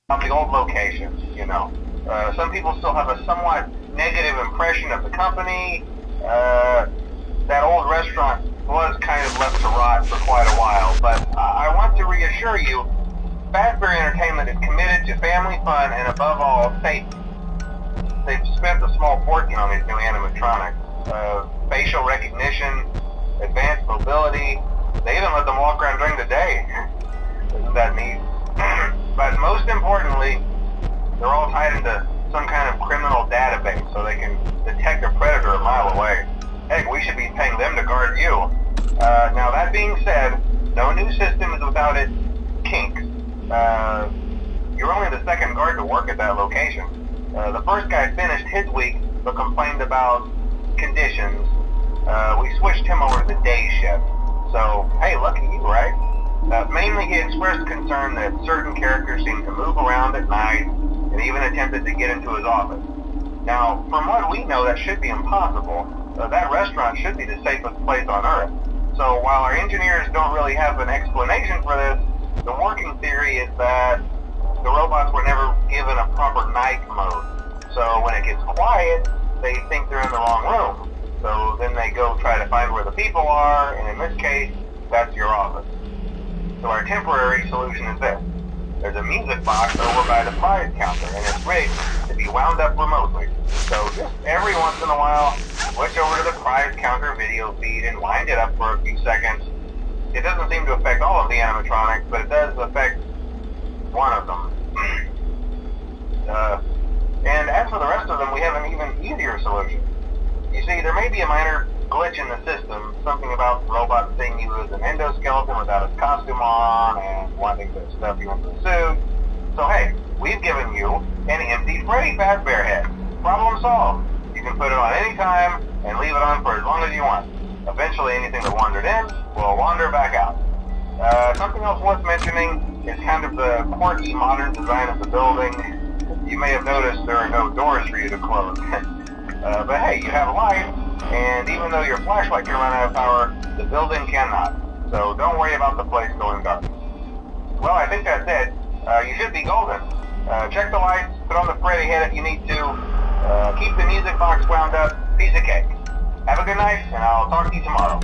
of the old locations, you know. Some people still have a somewhat negative impression of the company. That old restaurant was kind of left to rot for quite a while, but I want to reassure you, Fazbear Entertainment is committed to family fun and above all, safety. They've spent a small fortune on these new animatronics. Facial recognition, advanced mobility. They even let them walk around during the day. Isn't that neat? But most importantly, they're all tied into some kind of criminal database so they can detect a predator a mile away. Heck, we should be paying them to guard you. Now that being said, no new system is without its kinks. You're only the second guard to work at that location. The first guy finished his week but complained about conditions. We switched him over to the day shift. So, hey, lucky you, right? Mainly he expressed concern that certain characters seemed to move around at night and even attempted to get into his office. Now, from what we know, that should be impossible. That restaurant should be the safest place on Earth. So while our engineers don't really have an explanation for this, the working theory is that the robots were never given a proper night mode. So when it gets quiet, they think they're in the wrong room. So then they go try to find where the people are, and in this case, that's your office. So our temporary solution is this. There's a music box over by the prize counter, and it's rigged to be wound up remotely. So just every once in a while, switch over to the prize counter video feed and wind it up for a few seconds. It doesn't seem to affect all of the animatronics, but it does affect one of them. And as for the rest of them, we have an even easier solution. You see, there may be a minor glitch in the system, something about the robot seeing you as an endoskeleton without its costume on and wanting to stuff you into the suit. So hey, we've given you an empty Freddy Fazbear head. Problem solved. You can put it on any time and leave it on for as long as you want. Eventually anything that wandered in will wander back out. Something else worth mentioning is kind of the quirky modern design of the building. You may have noticed there are no doors for you to close. But hey, you have light, and even though your flashlight can run out of power, the building cannot. So don't worry about the place going dark. Well, I think that's it. You should be golden. Check the lights, put on the Freddy head if you need to. Keep the music box wound up. Piece of cake. Have a good night, and I'll talk to you tomorrow.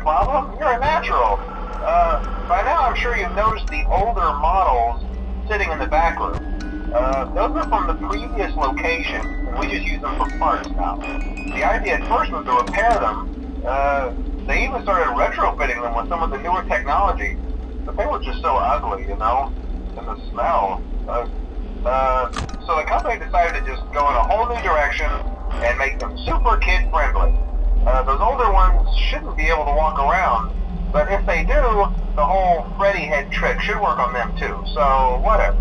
problem? You're a natural. By now I'm sure you've noticed the older models sitting in the back room. Those are from the previous location, and we just use them for parts now. The idea at first was to repair them. They even started retrofitting them with some of the newer technology, but they were just so ugly, you know, and the smell. So the company decided to just go in a whole new direction and make them super kid-friendly. Those older ones shouldn't be able to walk around, but if they do, the whole Freddy head trick should work on them too, so whatever.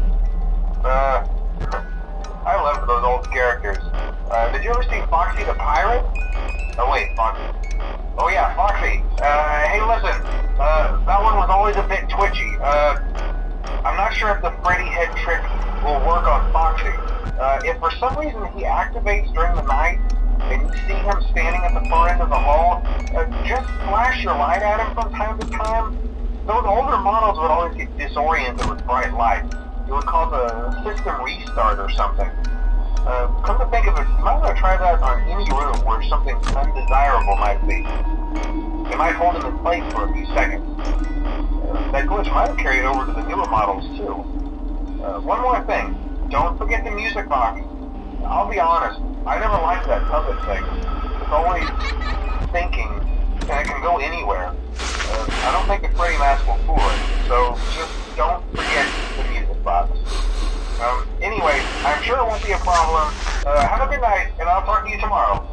I loved those old characters. Did you ever see Foxy the Pirate? Oh wait, Foxy. Oh yeah, Foxy. Hey listen, that one was always a bit twitchy. I'm not sure if the Freddy head trick will work on Foxy. If for some reason he activates during the night, and you see him standing at the far end of the hall, just flash your light at him from time to time. Those older models would always get disoriented with bright lights. It would cause a system restart or something. Come to think of it, you might want to try that on any room where something undesirable might be. It might hold him in place for a few seconds. That glitch might have carried over to the newer models too. One more thing, don't forget the music box. I'll be honest, I never liked that puppet thing. It's always thinking, and it can go anywhere. I don't think the Freddy mask will fool it, so just don't forget the music box. Anyway, I'm sure it won't be a problem. Have a good night, and I'll talk to you tomorrow.